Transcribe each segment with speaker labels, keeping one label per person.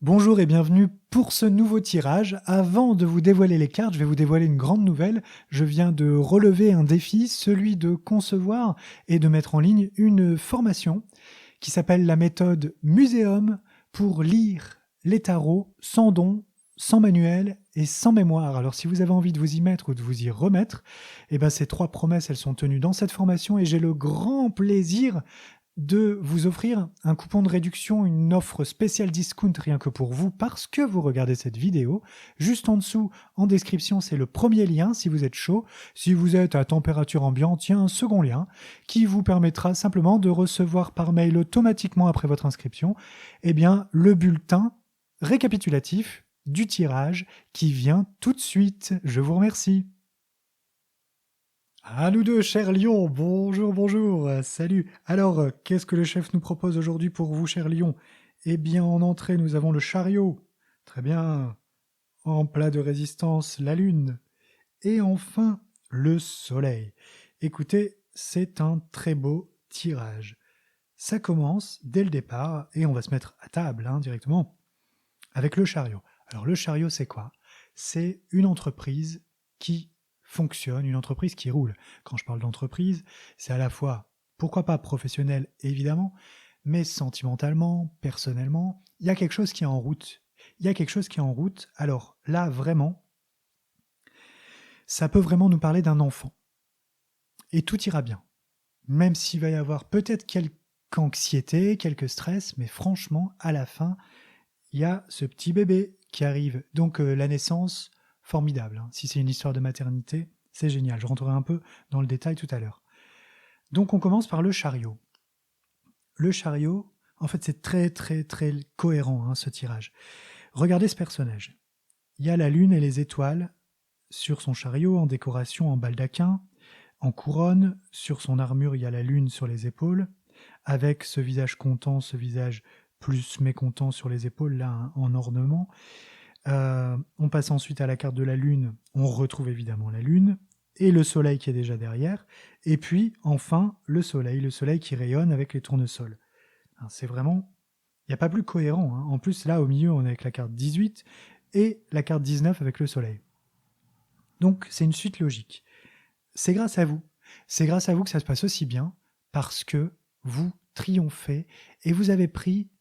Speaker 1: Bonjour et bienvenue pour ce nouveau tirage. Avant de vous dévoiler les cartes, je vais vous dévoiler une grande nouvelle. Je viens de relever un défi, celui de concevoir et de mettre en ligne une formation qui s'appelle la méthode Muséum pour lire les tarots sans don, sans manuel et sans mémoire. Alors si vous avez envie de vous y mettre ou de vous y remettre, ces trois promesses, elles sont tenues dans cette formation et j'ai le grand plaisir de vous offrir un coupon de réduction, une offre spéciale discount rien que pour vous parce que vous regardez cette vidéo. Juste en dessous, en description, c'est le premier lien si vous êtes chaud. Si vous êtes à température ambiante, il y a un second lien qui vous permettra simplement de recevoir par mail automatiquement après votre inscription le bulletin récapitulatif du tirage qui vient tout de suite. Je vous remercie. À nous deux, cher lion, bonjour, bonjour, salut. Alors, qu'est-ce que le chef nous propose aujourd'hui pour vous, cher lion? Eh bien, en entrée, nous avons le chariot. Très bien. En plat de résistance, la lune. Et enfin, le soleil. Écoutez, c'est un très beau tirage. Ça commence dès le départ, et on va se mettre à table directement, avec le chariot. Alors, le chariot, c'est quoi? C'est une entreprise qui fonctionne, une entreprise qui roule. Quand je parle d'entreprise, c'est à la fois, pourquoi pas professionnel évidemment, mais sentimentalement, personnellement, il y a quelque chose qui est en route. Il y a quelque chose qui est en route. Alors là, vraiment, ça peut vraiment nous parler d'un enfant. Et tout ira bien. Même s'il va y avoir peut-être quelques anxiétés, quelques stress, mais franchement, à la fin, il y a ce petit bébé qui arrive. Donc la naissance, formidable. Si c'est une histoire de maternité, c'est génial. Je rentrerai un peu dans le détail tout à l'heure. Donc on commence par le chariot. Le chariot, en fait, c'est très très très cohérent ce tirage. Regardez ce personnage. Il y a la lune et les étoiles sur son chariot en décoration en baldaquin, en couronne. Sur son armure, il y a la lune sur les épaules, avec ce visage content, ce visage plus mécontent sur les épaules, là, en ornement. On passe ensuite à la carte de la lune, on retrouve évidemment la lune, et le soleil qui est déjà derrière, et puis enfin le soleil qui rayonne avec les tournesols. C'est vraiment, il n'y a pas plus cohérent. En plus là au milieu on est avec la carte 18 et la carte 19 avec le soleil. Donc c'est une suite logique. C'est grâce à vous. C'est grâce à vous que ça se passe aussi bien, parce que vous triomphez et vous avez pris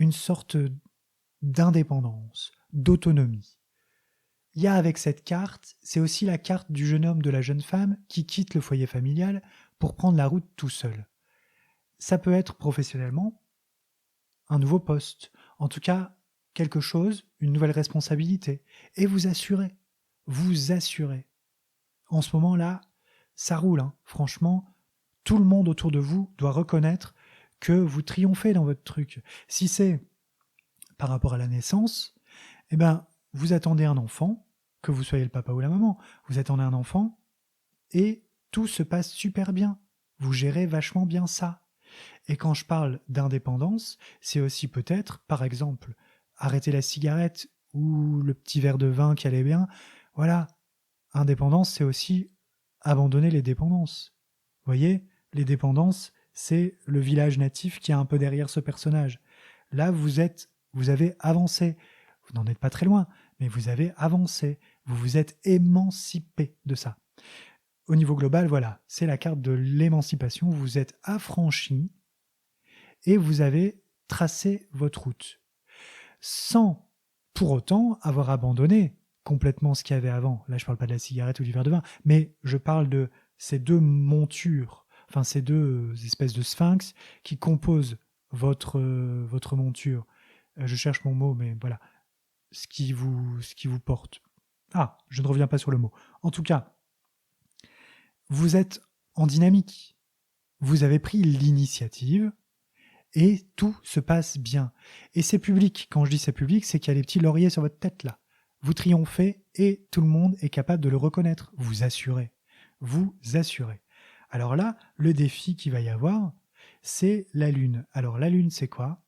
Speaker 1: une sorte d'indépendance, d'autonomie. Il y a avec cette carte, c'est aussi la carte du jeune homme, de la jeune femme qui quitte le foyer familial pour prendre la route tout seul. Ça peut être professionnellement un nouveau poste, en tout cas quelque chose, une nouvelle responsabilité, et vous assurez. En ce moment-là, ça roule, franchement, tout le monde autour de vous doit reconnaître que vous triomphez dans votre truc. Si c'est par rapport à la naissance, vous attendez un enfant, que vous soyez le papa ou la maman, vous attendez un enfant, et tout se passe super bien. Vous gérez vachement bien ça. Et quand je parle d'indépendance, c'est aussi peut-être, par exemple, arrêter la cigarette ou le petit verre de vin qui allait bien. Voilà, indépendance, c'est aussi abandonner les dépendances. Vous voyez, les dépendances, c'est le village natif qui est un peu derrière ce personnage. Là, vous avez avancé. Vous n'en êtes pas très loin, mais vous avez avancé. Vous vous êtes émancipé de ça. Au niveau global, voilà, c'est la carte de l'émancipation. Vous vous êtes affranchi et vous avez tracé votre route. Sans, pour autant, avoir abandonné complètement ce qu'il y avait avant. Là, je ne parle pas de la cigarette ou du verre de vin, mais je parle de ces deux montures, enfin ces deux espèces de sphinx qui composent votre monture. Je cherche mon mot, mais voilà, ce qui vous porte. Ah, je ne reviens pas sur le mot. En tout cas, vous êtes en dynamique. Vous avez pris l'initiative et tout se passe bien. Et c'est public. Quand je dis c'est public, c'est qu'il y a les petits lauriers sur votre tête là. Vous triomphez et tout le monde est capable de le reconnaître. Vous assurez. Vous assurez. Alors là, le défi qu'il va y avoir, c'est la lune. Alors la lune, c'est quoi?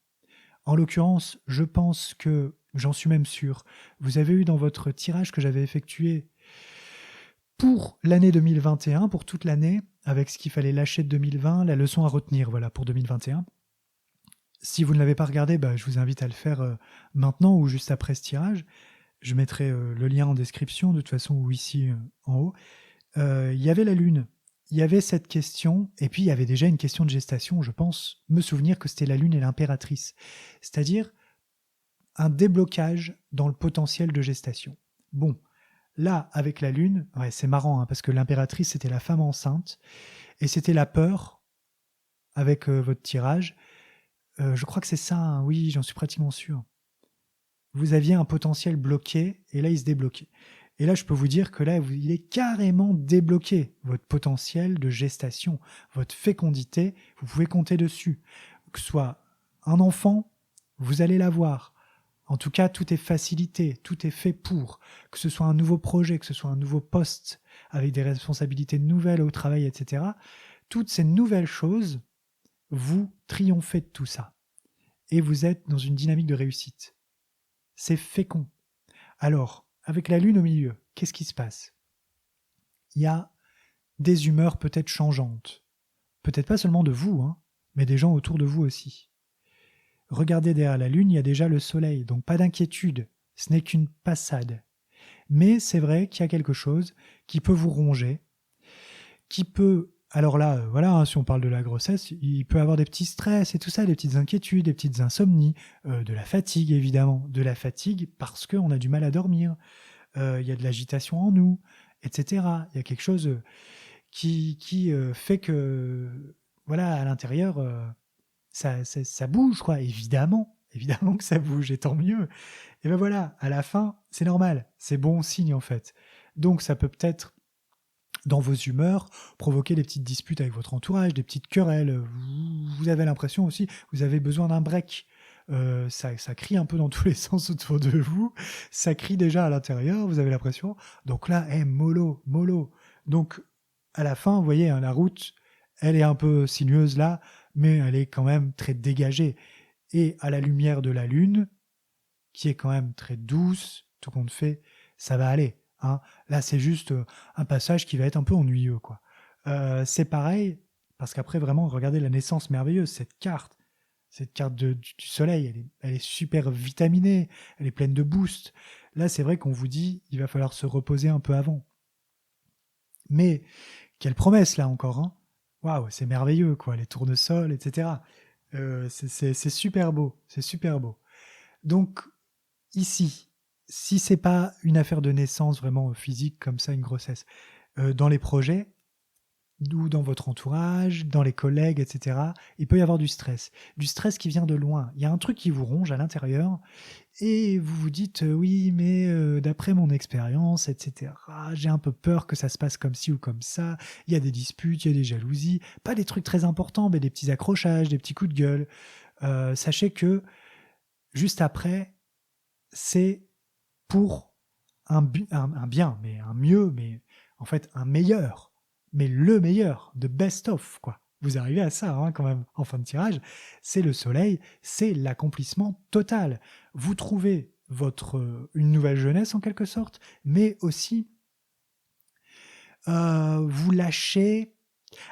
Speaker 1: En l'occurrence, je pense que, j'en suis même sûr, vous avez eu dans votre tirage que j'avais effectué pour l'année 2021, pour toute l'année, avec ce qu'il fallait lâcher de 2020, la leçon à retenir, voilà, pour 2021. Si vous ne l'avez pas regardé, je vous invite à le faire maintenant ou juste après ce tirage. Je mettrai le lien en description, de toute façon, ou ici en haut. Il y avait la Lune. Il y avait cette question, et puis il y avait déjà une question de gestation, je pense, me souvenir que c'était la Lune et l'impératrice. C'est-à-dire un déblocage dans le potentiel de gestation. Bon, là, avec la Lune, ouais, c'est marrant, hein, parce que l'impératrice, c'était la femme enceinte, et c'était la peur, avec votre tirage. Je crois que c'est ça, hein, oui, j'en suis pratiquement sûr. Vous aviez un potentiel bloqué, et là, il se débloquait. Et là, je peux vous dire que là, il est carrément débloqué, votre potentiel de gestation, votre fécondité, vous pouvez compter dessus. Que ce soit un enfant, vous allez l'avoir. En tout cas, tout est facilité, tout est fait pour. Que ce soit un nouveau projet, que ce soit un nouveau poste avec des responsabilités nouvelles au travail, etc. Toutes ces nouvelles choses, vous triomphez de tout ça. Et vous êtes dans une dynamique de réussite. C'est fécond. Alors, avec la Lune au milieu, qu'est-ce qui se passe? Il y a des humeurs peut-être changeantes. Peut-être pas seulement de vous, hein, mais des gens autour de vous aussi. Regardez derrière la Lune, il y a déjà le Soleil, donc pas d'inquiétude, ce n'est qu'une passade. Mais c'est vrai qu'il y a quelque chose qui peut vous ronger, qui peut... Alors là, voilà, hein, si on parle de la grossesse, il peut avoir des petits stress et tout ça, des petites inquiétudes, des petites insomnies, de la fatigue évidemment, de la fatigue parce qu'on a du mal à dormir, il y a de l'agitation en nous, etc. Il y a quelque chose qui fait que, voilà, à l'intérieur, ça bouge, quoi. Évidemment, évidemment que ça bouge, et tant mieux. Et ben voilà, à la fin, c'est normal, c'est bon signe en fait. Donc ça peut peut-être, dans vos humeurs, provoquer des petites disputes avec votre entourage, des petites querelles. Vous avez l'impression aussi, vous avez besoin d'un break. Ça crie un peu dans tous les sens autour de vous. Ça crie déjà à l'intérieur, vous avez l'impression. Donc là, mollo, mollo. Donc à la fin, vous voyez, hein, la route, elle est un peu sinueuse là, mais elle est quand même très dégagée. Et à la lumière de la lune, qui est quand même très douce, tout compte fait, ça va aller. Hein. Là, c'est juste un passage qui va être un peu ennuyeux, quoi. C'est pareil, parce qu'après, vraiment, regardez la naissance merveilleuse, cette carte du soleil, elle est super vitaminée, elle est pleine de boost. Là, c'est vrai qu'on vous dit, il va falloir se reposer un peu avant. Mais quelle promesse, là, encore. Hein. Waouh, c'est merveilleux, quoi, les tournesols, etc. C'est super beau, c'est super beau. Donc, ici, si c'est pas une affaire de naissance vraiment physique comme ça, une grossesse, dans les projets ou dans votre entourage, dans les collègues, etc., il peut y avoir du stress qui vient de loin. Il y a un truc qui vous ronge à l'intérieur et vous vous dites oui, mais d'après mon expérience, etc., j'ai un peu peur que ça se passe comme ci ou comme ça. Il y a des disputes, il y a des jalousies, pas des trucs très importants, mais des petits accrochages, des petits coups de gueule. Sachez que juste après, c'est pour un bien, mais un mieux, mais en fait un meilleur, mais le meilleur, de best of, quoi. Vous arrivez à ça, hein, quand même, en fin de tirage. C'est le soleil, c'est l'accomplissement total. Vous trouvez une nouvelle jeunesse, en quelque sorte, mais aussi vous lâchez...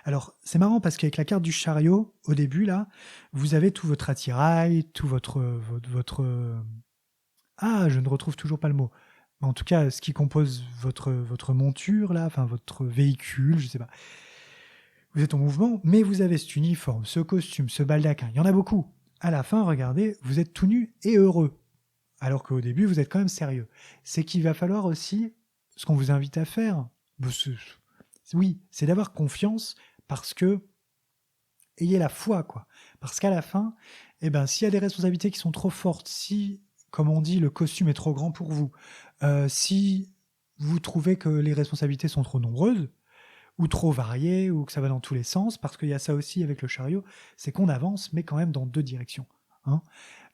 Speaker 1: Alors, c'est marrant parce qu'avec la carte du chariot, au début, là, vous avez tout votre attirail, tout Ah, je ne retrouve toujours pas le mot. Mais en tout cas, ce qui compose votre monture, là, enfin votre véhicule, je sais pas. Vous êtes en mouvement, mais vous avez cet uniforme, ce costume, ce baldaquin. Il y en a beaucoup. À la fin, regardez, vous êtes tout nu et heureux. Alors qu'au début, vous êtes quand même sérieux. C'est qu'il va falloir aussi, ce qu'on vous invite à faire, oui, c'est d'avoir confiance parce que ayez la foi, quoi. Parce qu'à la fin, eh ben, s'il y a des responsabilités qui sont trop fortes, si, comme on dit, le costume est trop grand pour vous, si vous trouvez que les responsabilités sont trop nombreuses, ou trop variées, ou que ça va dans tous les sens, parce qu'il y a ça aussi avec le chariot, c'est qu'on avance, mais quand même dans deux directions. Hein.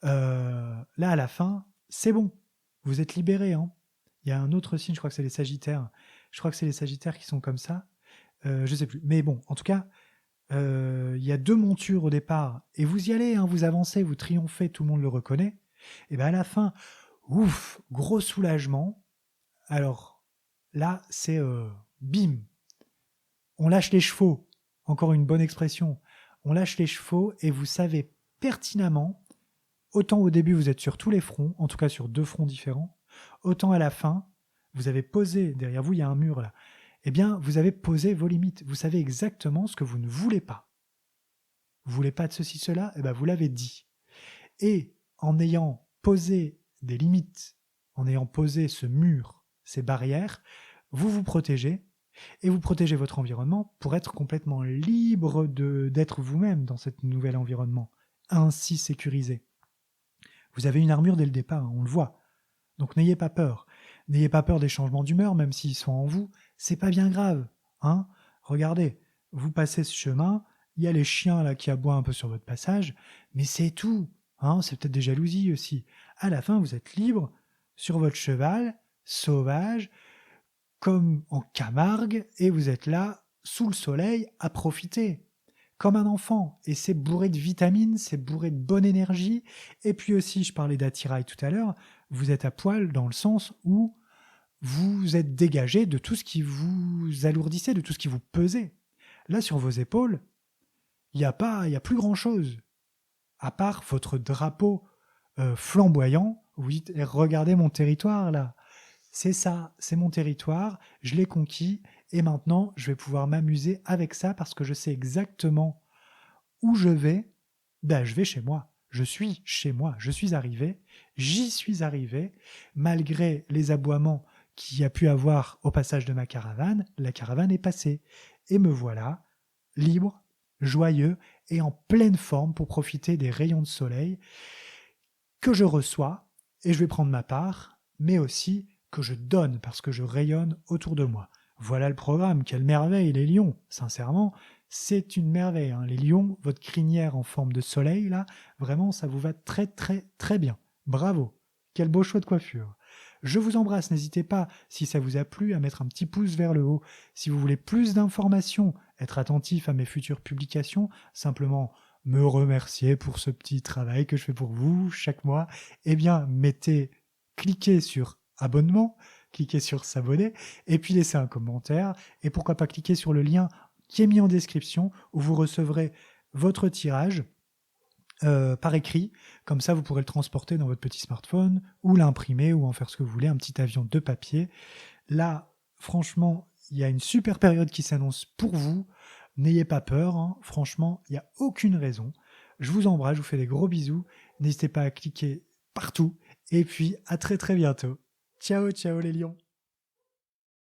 Speaker 1: Là, à la fin, c'est bon. Vous êtes libérés. Hein. Il y a un autre signe, je crois que c'est les Sagittaires. Je crois que c'est les Sagittaires qui sont comme ça. Je sais plus. Mais bon, en tout cas, il y a deux montures au départ, et vous y allez, hein, vous avancez, vous triomphez, tout le monde le reconnaît. Et bien à la fin, ouf, gros soulagement. Alors là, c'est bim, on lâche les chevaux. Encore une bonne expression. On lâche les chevaux et vous savez pertinemment, autant au début vous êtes sur tous les fronts, en tout cas sur 2 fronts différents, autant à la fin, vous avez posé, derrière vous il y a un mur là, eh bien vous avez posé vos limites, vous savez exactement ce que vous ne voulez pas. Vous voulez pas de ceci, cela, eh bien vous l'avez dit. Et en ayant posé des limites, en ayant posé ce mur, ces barrières, vous vous protégez et vous protégez votre environnement pour être complètement libre d'être vous-même dans cet nouvel environnement, ainsi sécurisé. Vous avez une armure dès le départ, hein, on le voit. Donc n'ayez pas peur. N'ayez pas peur des changements d'humeur, même s'ils sont en vous. C'est pas bien grave. Hein. Regardez, vous passez ce chemin, il y a les chiens là qui aboient un peu sur votre passage, mais c'est tout. Hein. C'est peut-être des jalousies aussi. À la fin, vous êtes libre sur votre cheval, sauvage, comme en Camargue, et vous êtes là, sous le soleil, à profiter. Comme un enfant, et c'est bourré de vitamines, c'est bourré de bonne énergie, et puis aussi, je parlais d'attirail tout à l'heure, vous êtes à poil dans le sens où vous êtes dégagé de tout ce qui vous alourdissait, de tout ce qui vous pesait. Là, sur vos épaules, il n'y a plus grand-chose, à part votre drapeau flamboyant. Vous dites, regardez mon territoire là. C'est ça, c'est mon territoire, je l'ai conquis, et maintenant je vais pouvoir m'amuser avec ça parce que je sais exactement où je vais. Ben, je vais chez moi, je suis chez moi, je suis arrivé, j'y suis arrivé, malgré les aboiements qu'il y a pu avoir au passage de ma caravane, la caravane est passée, et me voilà, libre, joyeux et en pleine forme pour profiter des rayons de soleil que je reçois, et je vais prendre ma part, mais aussi que je donne parce que je rayonne autour de moi. Voilà le programme, quelle merveille les lions, sincèrement, c'est une merveille. Hein. Les lions, votre crinière en forme de soleil, là, vraiment, ça vous va très très très bien. Bravo, quel beau choix de coiffure. Je vous embrasse, n'hésitez pas, si ça vous a plu, à mettre un petit pouce vers le haut. Si vous voulez plus d'informations, être attentif à mes futures publications, simplement me remercier pour ce petit travail que je fais pour vous chaque mois, eh bien, cliquez sur abonnement, cliquez sur s'abonner, et puis laissez un commentaire, et pourquoi pas cliquer sur le lien qui est mis en description, où vous recevrez votre tirage par écrit, comme ça vous pourrez le transporter dans votre petit smartphone, ou l'imprimer, ou en faire ce que vous voulez, un petit avion de papier. Là, franchement, il y a une super période qui s'annonce pour vous, n'ayez pas peur, hein. Franchement, il n'y a aucune raison. Je vous embrasse, je vous fais des gros bisous, n'hésitez pas à cliquer partout, et puis à très très bientôt. Ciao, ciao les lions.